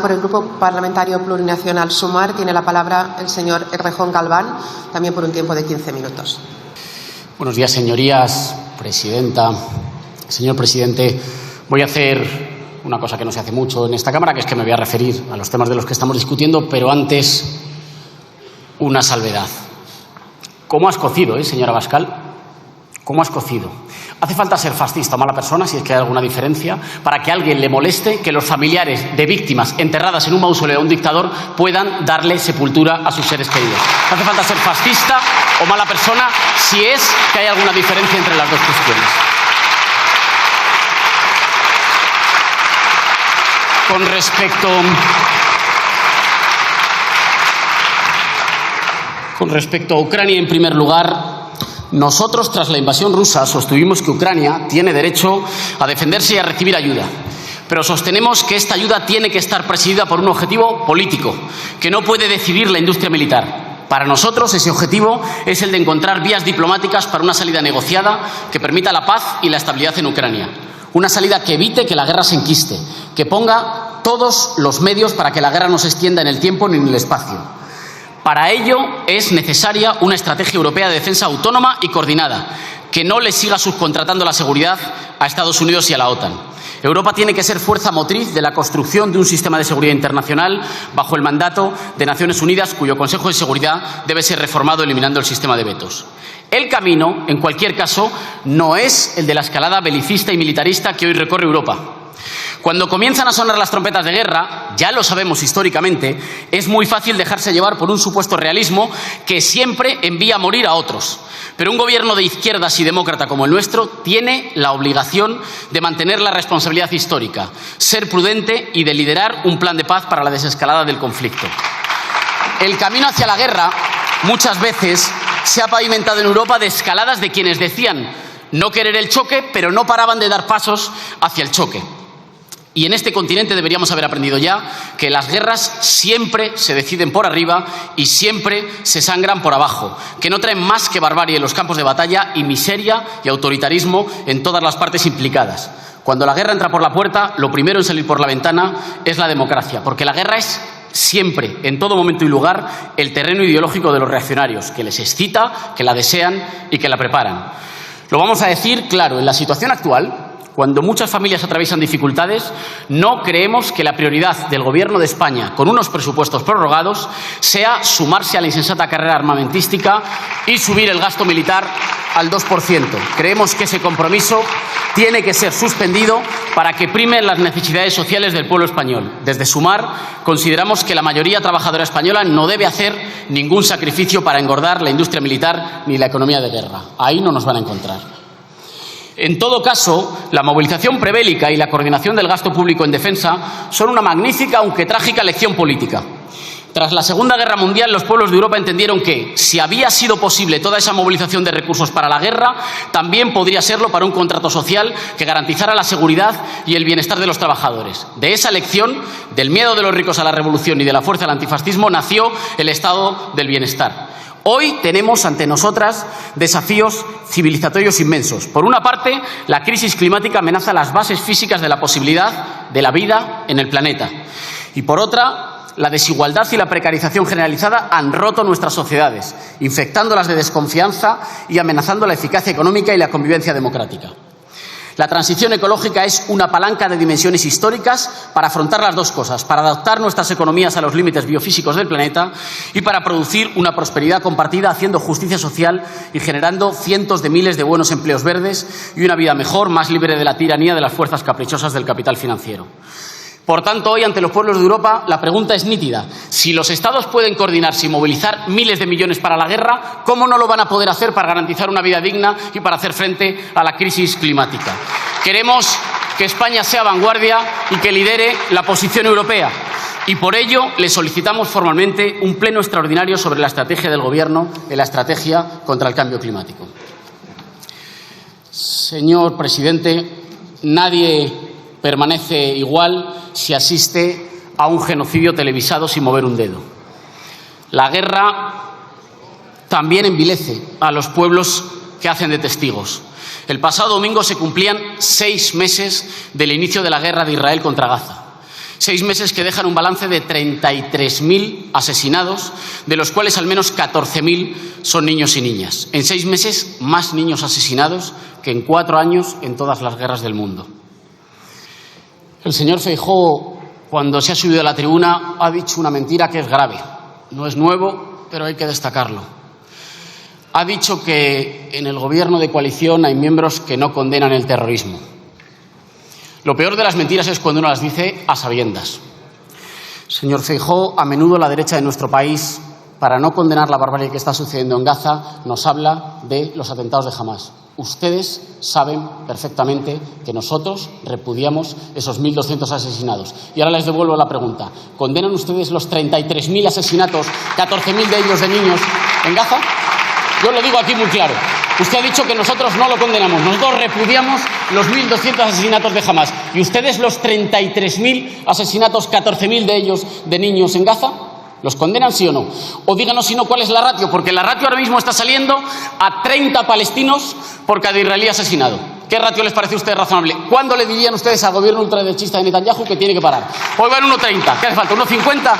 Por el Grupo Parlamentario Plurinacional Sumar tiene la palabra el señor Errejón Galván, también por un tiempo de 15 minutos. Buenos días, señorías, presidenta. Señor presidente, voy a hacer una cosa que no se hace mucho en esta Cámara, que es que me voy a referir a los temas de los que estamos discutiendo, pero antes una salvedad. ¿Cómo has cocido, señora Abascal? ¿Cómo has cocido? ¿Hace falta ser fascista o mala persona, si es que hay alguna diferencia, para que a alguien le moleste que los familiares de víctimas enterradas en un mausoleo de un dictador puedan darle sepultura a sus seres queridos? ¿Hace falta ser fascista o mala persona, si es que hay alguna diferencia entre las dos cuestiones? Con respecto a Ucrania, en primer lugar, nosotros, tras la invasión rusa, sostuvimos que Ucrania tiene derecho a defenderse y a recibir ayuda. Pero sostenemos que esta ayuda tiene que estar presidida por un objetivo político, que no puede decidir la industria militar. Para nosotros, ese objetivo es el de encontrar vías diplomáticas para una salida negociada que permita la paz y la estabilidad en Ucrania. Una salida que evite que la guerra se enquiste, que ponga todos los medios para que la guerra no se extienda en el tiempo ni en el espacio. Para ello es necesaria una estrategia europea de defensa autónoma y coordinada, que no le siga subcontratando la seguridad a Estados Unidos y a la OTAN. Europa tiene que ser fuerza motriz de la construcción de un sistema de seguridad internacional bajo el mandato de Naciones Unidas, cuyo Consejo de Seguridad debe ser reformado eliminando el sistema de vetos. El camino, en cualquier caso, no es el de la escalada belicista y militarista que hoy recorre Europa. Cuando comienzan a sonar las trompetas de guerra, ya lo sabemos históricamente, es muy fácil dejarse llevar por un supuesto realismo que siempre envía a morir a otros. Pero un gobierno de izquierdas y demócrata como el nuestro tiene la obligación de mantener la responsabilidad histórica, ser prudente y de liderar un plan de paz para la desescalada del conflicto. El camino hacia la guerra muchas veces se ha pavimentado en Europa de escaladas de quienes decían no querer el choque, pero no paraban de dar pasos hacia el choque. Y en este continente deberíamos haber aprendido ya que las guerras siempre se deciden por arriba y siempre se sangran por abajo, que no traen más que barbarie en los campos de batalla y miseria y autoritarismo en todas las partes implicadas. Cuando la guerra entra por la puerta, lo primero en salir por la ventana es la democracia, porque la guerra es siempre, en todo momento y lugar, el terreno ideológico de los reaccionarios, que les excita, que la desean y que la preparan. Lo vamos a decir claro, en la situación actual, cuando muchas familias atraviesan dificultades, no creemos que la prioridad del Gobierno de España, con unos presupuestos prorrogados, sea sumarse a la insensata carrera armamentística y subir el gasto militar al 2%. Creemos que ese compromiso tiene que ser suspendido para que primen las necesidades sociales del pueblo español. Desde Sumar consideramos que la mayoría trabajadora española no debe hacer ningún sacrificio para engordar la industria militar ni la economía de guerra. Ahí no nos van a encontrar. En todo caso, la movilización prebélica y la coordinación del gasto público en defensa son una magnífica, aunque trágica, lección política. Tras la Segunda Guerra Mundial, los pueblos de Europa entendieron que, si había sido posible toda esa movilización de recursos para la guerra, también podría serlo para un contrato social que garantizara la seguridad y el bienestar de los trabajadores. De esa lección, del miedo de los ricos a la revolución y de la fuerza al antifascismo, nació el Estado del Bienestar. Hoy tenemos ante nosotras desafíos civilizatorios inmensos. Por una parte, la crisis climática amenaza las bases físicas de la posibilidad de la vida en el planeta. Y por otra, la desigualdad y la precarización generalizada han roto nuestras sociedades, infectándolas de desconfianza y amenazando la eficacia económica y la convivencia democrática. La transición ecológica es una palanca de dimensiones históricas para afrontar las dos cosas, para adaptar nuestras economías a los límites biofísicos del planeta y para producir una prosperidad compartida, haciendo justicia social y generando cientos de miles de buenos empleos verdes y una vida mejor, más libre de la tiranía de las fuerzas caprichosas del capital financiero. Por tanto, hoy, ante los pueblos de Europa, la pregunta es nítida. Si los Estados pueden coordinarse y movilizar miles de millones para la guerra, ¿cómo no lo van a poder hacer para garantizar una vida digna y para hacer frente a la crisis climática? Queremos que España sea vanguardia y que lidere la posición europea. Y por ello le solicitamos formalmente un pleno extraordinario sobre la estrategia del Gobierno en la estrategia contra el cambio climático. Señor presidente, nadie permanece igual si asiste a un genocidio televisado sin mover un dedo. La guerra también envilece a los pueblos que hacen de testigos. El pasado domingo se cumplían 6 meses del inicio de la guerra de Israel contra Gaza. 6 meses que dejan un balance de 33.000 asesinados, de los cuales al menos 14.000 son niños y niñas. En 6 meses, más niños asesinados que en 4 años en todas las guerras del mundo. El señor Feijóo, cuando se ha subido a la tribuna, ha dicho una mentira que es grave. No es nuevo, pero hay que destacarlo. Ha dicho que en el gobierno de coalición hay miembros que no condenan el terrorismo. Lo peor de las mentiras es cuando uno las dice a sabiendas. Señor Feijóo, a menudo la derecha de nuestro país, para no condenar la barbarie que está sucediendo en Gaza, nos habla de los atentados de Hamás. Ustedes saben perfectamente que nosotros repudiamos esos 1.200 asesinados. Y ahora les devuelvo la pregunta. ¿Condenan ustedes los 33.000 asesinatos, 14.000 de ellos de niños, en Gaza? Yo lo digo aquí muy claro. Usted ha dicho que nosotros no lo condenamos. Nosotros repudiamos los 1.200 asesinatos de Hamás. ¿Y ustedes los 33.000 asesinatos, 14.000 de ellos de niños en Gaza? ¿Los condenan, sí o no? O díganos, si no, cuál es la ratio, porque la ratio ahora mismo está saliendo a 30 palestinos por cada israelí asesinado. ¿Qué ratio les parece a ustedes razonable? ¿Cuándo le dirían ustedes al gobierno ultraderechista de Netanyahu que tiene que parar? Hoy van 1,30. ¿Qué hace falta? ¿1,50?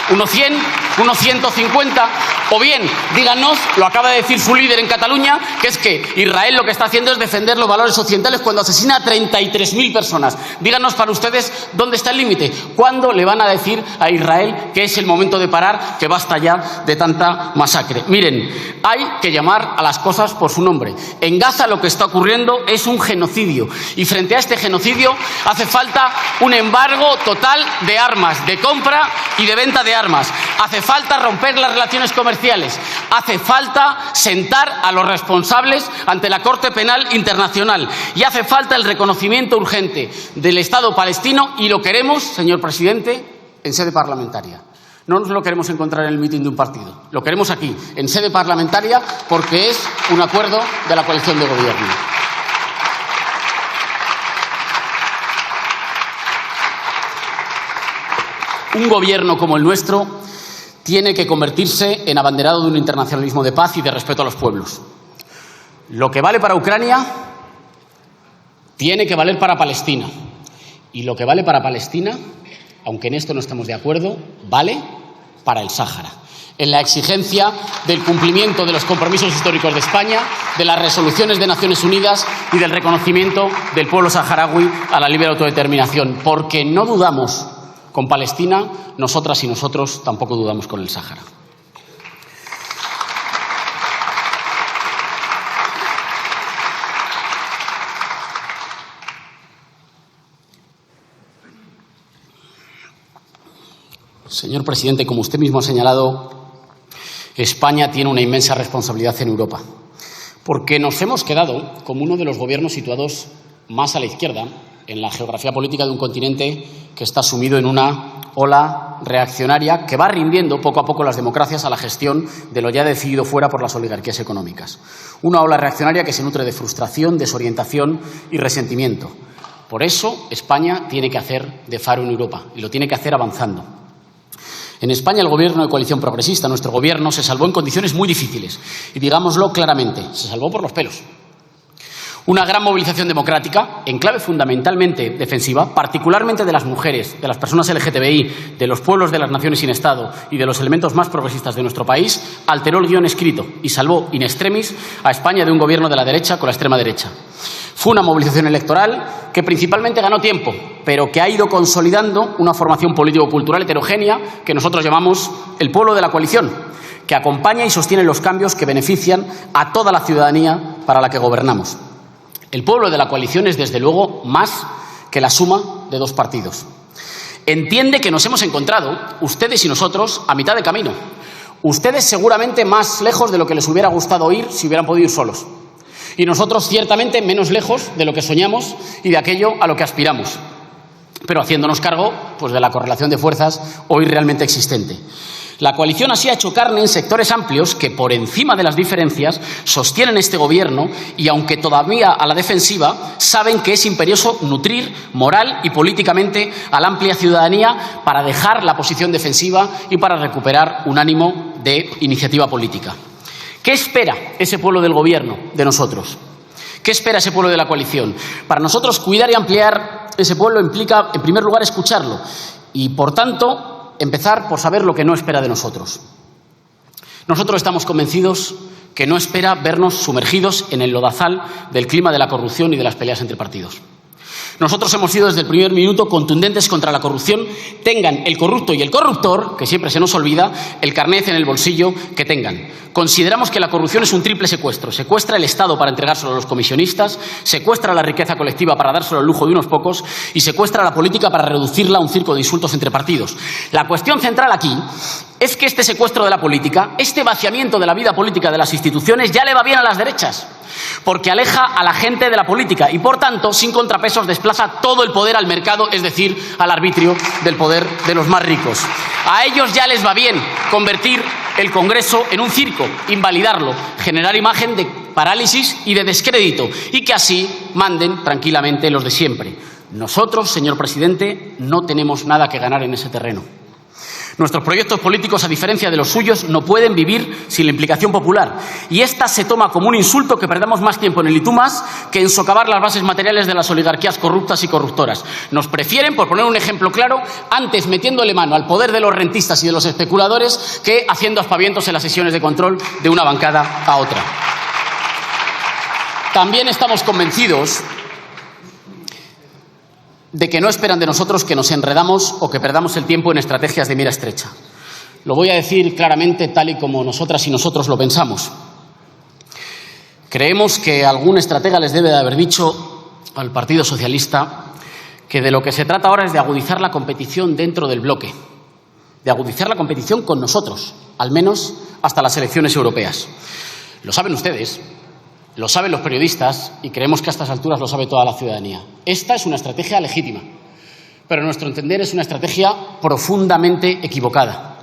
¿1,100? ¿1,150? O bien, díganos, lo acaba de decir su líder en Cataluña, que es que Israel lo que está haciendo es defender los valores occidentales cuando asesina a 33.000 personas. Díganos para ustedes dónde está el límite. ¿Cuándo le van a decir a Israel que es el momento de parar, que basta ya de tanta masacre? Miren, hay que llamar a las cosas por su nombre. En Gaza lo que está ocurriendo es un genocidio. Y frente a este genocidio hace falta un embargo total de armas, de compra y de venta de armas. Hace falta romper las relaciones comerciales. Hace falta sentar a los responsables ante la Corte Penal Internacional. Y hace falta el reconocimiento urgente del Estado palestino, y lo queremos, señor presidente, en sede parlamentaria. No nos lo queremos encontrar en el mitin de un partido. Lo queremos aquí, en sede parlamentaria, porque es un acuerdo de la coalición de gobierno. Un gobierno como el nuestro tiene que convertirse en abanderado de un internacionalismo de paz y de respeto a los pueblos. Lo que vale para Ucrania tiene que valer para Palestina. Y lo que vale para Palestina, aunque en esto no estemos de acuerdo, vale para el Sáhara. En la exigencia del cumplimiento de los compromisos históricos de España, de las resoluciones de Naciones Unidas y del reconocimiento del pueblo saharaui a la libre autodeterminación. Porque no dudamos con Palestina, nosotras y nosotros tampoco dudamos con el Sáhara. Señor presidente, como usted mismo ha señalado, España tiene una inmensa responsabilidad en Europa, porque nos hemos quedado como uno de los gobiernos situados más a la izquierda en la geografía política de un continente que está sumido en una ola reaccionaria que va rindiendo poco a poco las democracias a la gestión de lo ya decidido fuera por las oligarquías económicas. Una ola reaccionaria que se nutre de frustración, desorientación y resentimiento. Por eso España tiene que hacer de faro en Europa, y lo tiene que hacer avanzando. En España el gobierno de coalición progresista, nuestro gobierno, se salvó en condiciones muy difíciles. Y digámoslo claramente, se salvó por los pelos. Una gran movilización democrática, en clave fundamentalmente defensiva, particularmente de las mujeres, de las personas LGTBI, de los pueblos de las naciones sin Estado y de los elementos más progresistas de nuestro país, alteró el guión escrito y salvó in extremis a España de un gobierno de la derecha con la extrema derecha. Fue una movilización electoral que principalmente ganó tiempo, pero que ha ido consolidando una formación político-cultural heterogénea que nosotros llamamos el pueblo de la coalición, que acompaña y sostiene los cambios que benefician a toda la ciudadanía para la que gobernamos. El pueblo de la coalición es, desde luego, más que la suma de dos partidos. Entiende que nos hemos encontrado, ustedes y nosotros, a mitad de camino. Ustedes seguramente más lejos de lo que les hubiera gustado ir si hubieran podido ir solos. Y nosotros ciertamente menos lejos de lo que soñamos y de aquello a lo que aspiramos. Pero haciéndonos cargo, pues, de la correlación de fuerzas hoy realmente existente. La coalición así ha hecho carne en sectores amplios que, por encima de las diferencias, sostienen este gobierno y, aunque todavía a la defensiva, saben que es imperioso nutrir moral y políticamente a la amplia ciudadanía para dejar la posición defensiva y para recuperar un ánimo de iniciativa política. ¿Qué espera ese pueblo del gobierno de nosotros? ¿Qué espera ese pueblo de la coalición? Para nosotros, cuidar y ampliar ese pueblo implica, en primer lugar, escucharlo. y, por tanto, empezar por saber lo que no espera de nosotros. Nosotros estamos convencidos que no espera vernos sumergidos en el lodazal del clima de la corrupción y de las peleas entre partidos. Nosotros hemos sido desde el primer minuto contundentes contra la corrupción, tengan el corrupto y el corruptor, que siempre se nos olvida, el carnet en el bolsillo que tengan. Consideramos que la corrupción es un triple secuestro. Secuestra el Estado para entregárselo a los comisionistas, secuestra la riqueza colectiva para dárselo al lujo de unos pocos y secuestra la política para reducirla a un circo de insultos entre partidos. La cuestión central aquí es que este secuestro de la política, este vaciamiento de la vida política de las instituciones ya le va bien a las derechas, porque aleja a la gente de la política y, por tanto, sin contrapesos, desplaza todo el poder al mercado, es decir, al arbitrio del poder de los más ricos. A ellos ya les va bien convertir el Congreso en un circo, invalidarlo, generar imagen de parálisis y de descrédito y que así manden tranquilamente los de siempre. Nosotros, señor presidente, no tenemos nada que ganar en ese terreno. Nuestros proyectos políticos, a diferencia de los suyos, no pueden vivir sin la implicación popular. Y esta se toma como un insulto que perdamos más tiempo en el y tú más que en socavar las bases materiales de las oligarquías corruptas y corruptoras. Nos prefieren, por poner un ejemplo claro, antes metiéndole mano al poder de los rentistas y de los especuladores que haciendo aspavientos en las sesiones de control de una bancada a otra. También estamos convencidos de que no esperan de nosotros que nos enredamos o que perdamos el tiempo en estrategias de mira estrecha. Lo voy a decir claramente tal y como nosotras y nosotros lo pensamos. Creemos que algún estratega les debe de haber dicho al Partido Socialista que de lo que se trata ahora es de agudizar la competición dentro del bloque, de agudizar la competición con nosotros, al menos hasta las elecciones europeas. Lo saben ustedes. Lo saben los periodistas y creemos que a estas alturas lo sabe toda la ciudadanía. Esta es una estrategia legítima, pero a nuestro entender es una estrategia profundamente equivocada.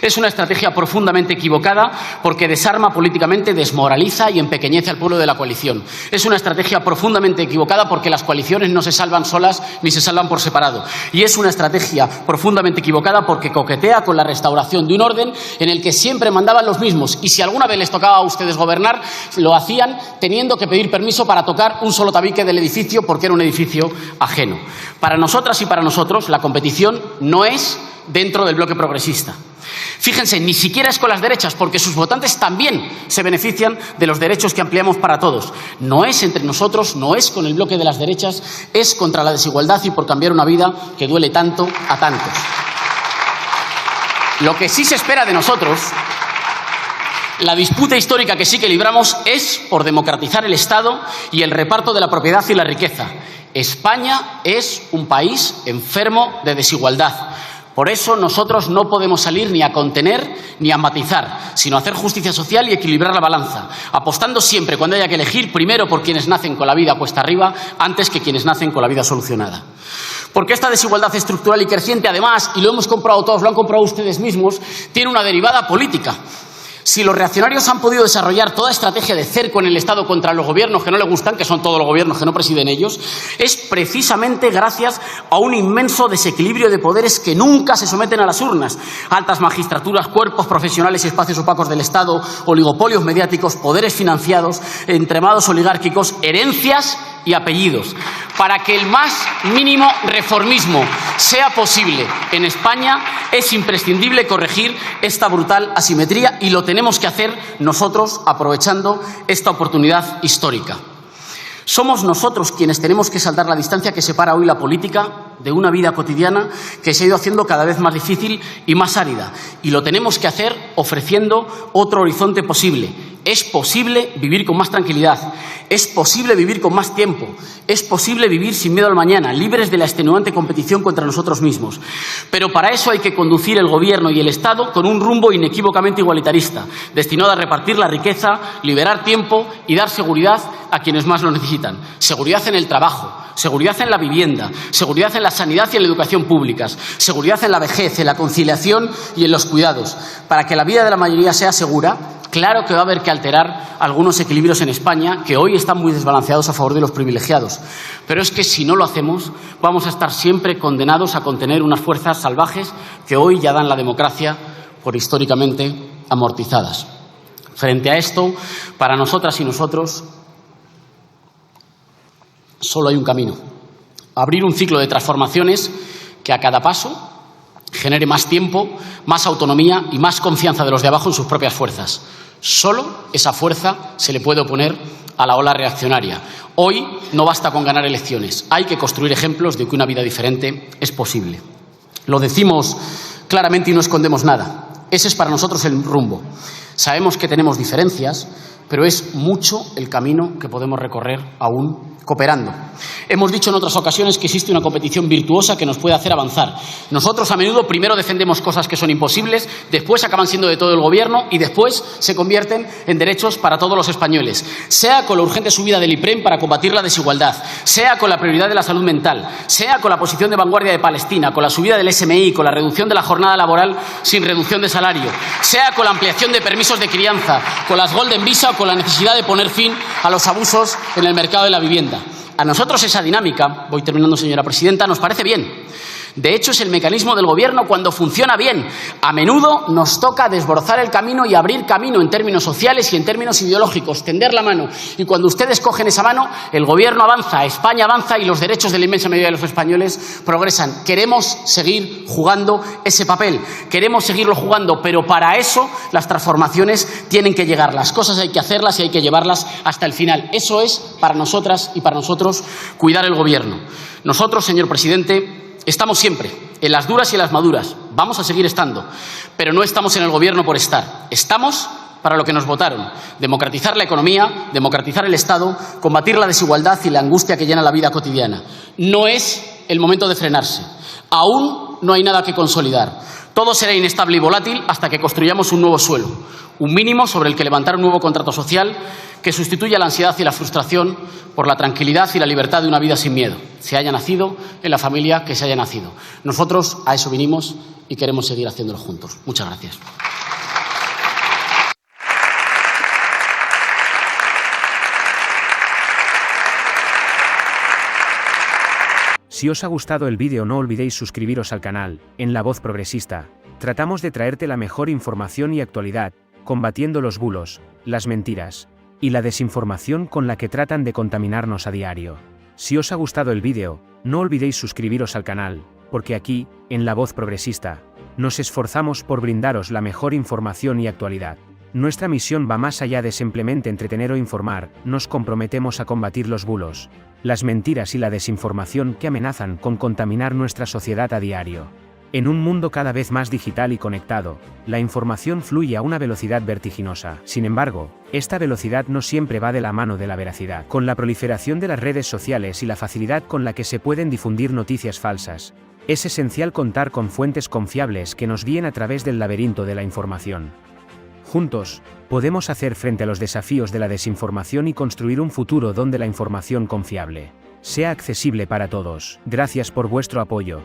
Es una estrategia profundamente equivocada porque desarma políticamente, desmoraliza y empequeñece al pueblo de la coalición. Es una estrategia profundamente equivocada porque las coaliciones no se salvan solas ni se salvan por separado. Y es una estrategia profundamente equivocada porque coquetea con la restauración de un orden en el que siempre mandaban los mismos. Y si alguna vez les tocaba a ustedes gobernar, lo hacían teniendo que pedir permiso para tocar un solo tabique del edificio porque era un edificio ajeno. Para nosotras y para nosotros, la competición no es dentro del bloque progresista. Fíjense, ni siquiera es con las derechas, porque sus votantes también se benefician de los derechos que ampliamos para todos. No es entre nosotros, no es con el bloque de las derechas, es contra la desigualdad y por cambiar una vida que duele tanto a tantos. Lo que sí se espera de nosotros, la disputa histórica que sí que libramos, es por democratizar el Estado y el reparto de la propiedad y la riqueza. España es un país enfermo de desigualdad. Por eso nosotros no podemos salir ni a contener ni a matizar, sino a hacer justicia social y equilibrar la balanza, apostando siempre, cuando haya que elegir, primero por quienes nacen con la vida cuesta arriba, antes que quienes nacen con la vida solucionada. Porque esta desigualdad estructural y creciente, además, y lo hemos comprobado todos, lo han comprobado ustedes mismos, tiene una derivada política. Si los reaccionarios han podido desarrollar toda estrategia de cerco en el Estado contra los gobiernos que no les gustan, que son todos los gobiernos que no presiden ellos, es precisamente gracias a un inmenso desequilibrio de poderes que nunca se someten a las urnas. Altas magistraturas, cuerpos profesionales y espacios opacos del Estado, oligopolios mediáticos, poderes financiados, entremados oligárquicos, herencias y apellidos. Para que el más mínimo reformismo sea posible en España, es imprescindible corregir esta brutal asimetría y lo tenemos que hacer nosotros aprovechando esta oportunidad histórica. Somos nosotros quienes tenemos que saldar la distancia que separa hoy la política de una vida cotidiana que se ha ido haciendo cada vez más difícil y más árida. Y lo tenemos que hacer ofreciendo otro horizonte posible. Es posible vivir con más tranquilidad, es posible vivir con más tiempo, es posible vivir sin miedo al mañana, libres de la extenuante competición contra nosotros mismos. Pero para eso hay que conducir el Gobierno y el Estado con un rumbo inequívocamente igualitarista, destinado a repartir la riqueza, liberar tiempo y dar seguridad a quienes más lo necesitan. Seguridad en el trabajo, seguridad en la vivienda, seguridad en la sanidad y en la educación públicas, seguridad en la vejez, en la conciliación y en los cuidados. Para que la vida de la mayoría sea segura, claro que va a haber que alterar algunos equilibrios en España que hoy están muy desbalanceados a favor de los privilegiados. Pero es que si no lo hacemos, vamos a estar siempre condenados a contener unas fuerzas salvajes que hoy ya dan la democracia por históricamente amortizadas. Frente a esto, para nosotras y nosotros, solo hay un camino: abrir un ciclo de transformaciones que a cada paso genere más tiempo, más autonomía y más confianza de los de abajo en sus propias fuerzas. Solo esa fuerza se le puede oponer a la ola reaccionaria. Hoy no basta con ganar elecciones, hay que construir ejemplos de que una vida diferente es posible. Lo decimos claramente y no escondemos nada. Ese es para nosotros el rumbo. Sabemos que tenemos diferencias, pero es mucho el camino que podemos recorrer aún cooperando. Hemos dicho en otras ocasiones que existe una competición virtuosa que nos puede hacer avanzar. Nosotros a menudo primero defendemos cosas que son imposibles, después acaban siendo de todo el Gobierno y después se convierten en derechos para todos los españoles. Sea con la urgente subida del IPREM para combatir la desigualdad, sea con la prioridad de la salud mental, sea con la posición de vanguardia de Palestina, con la subida del SMI, con la reducción de la jornada laboral sin reducción de salario, sea con la ampliación de permisos de crianza, con las Golden Visa o con la necesidad de poner fin a los abusos en el mercado de la vivienda. A nosotros esa dinámica, voy terminando señora presidenta, nos parece bien. De hecho, es el mecanismo del Gobierno cuando funciona bien. A menudo nos toca desbrozar el camino y abrir camino en términos sociales y en términos ideológicos, tender la mano. Y cuando ustedes cogen esa mano, el Gobierno avanza, España avanza y los derechos de la inmensa mayoría de los españoles progresan. Queremos seguir jugando ese papel, queremos seguirlo jugando, pero para eso las transformaciones tienen que llegar. Las cosas hay que hacerlas y hay que llevarlas hasta el final. Eso es para nosotras y para nosotros cuidar el Gobierno. Nosotros, señor presidente, estamos siempre, en las duras y en las maduras. Vamos a seguir estando, pero no estamos en el Gobierno por estar. Estamos para lo que nos votaron: democratizar la economía, democratizar el Estado, combatir la desigualdad y la angustia que llena la vida cotidiana. No es el momento de frenarse. Aún no hay nada que consolidar. Todo será inestable y volátil hasta que construyamos un nuevo suelo, un mínimo sobre el que levantar un nuevo contrato social que sustituya la ansiedad y la frustración por la tranquilidad y la libertad de una vida sin miedo, se haya nacido en la familia que se haya nacido. Nosotros a eso vinimos y queremos seguir haciéndolo juntos. Muchas gracias. Si os ha gustado el vídeo, no olvidéis suscribiros al canal. En La Voz Progresista tratamos de traerte la mejor información y actualidad, combatiendo los bulos, las mentiras y la desinformación con la que tratan de contaminarnos a diario. Si os ha gustado el vídeo, no olvidéis suscribiros al canal, porque aquí, en La Voz Progresista, nos esforzamos por brindaros la mejor información y actualidad. Nuestra misión va más allá de simplemente entretener o informar, nos comprometemos a combatir los bulos, las mentiras y la desinformación que amenazan con contaminar nuestra sociedad a diario. En un mundo cada vez más digital y conectado, la información fluye a una velocidad vertiginosa. Sin embargo, esta velocidad no siempre va de la mano de la veracidad. Con la proliferación de las redes sociales y la facilidad con la que se pueden difundir noticias falsas, es esencial contar con fuentes confiables que nos guíen a través del laberinto de la información. Juntos, podemos hacer frente a los desafíos de la desinformación y construir un futuro donde la información confiable sea accesible para todos. Gracias por vuestro apoyo.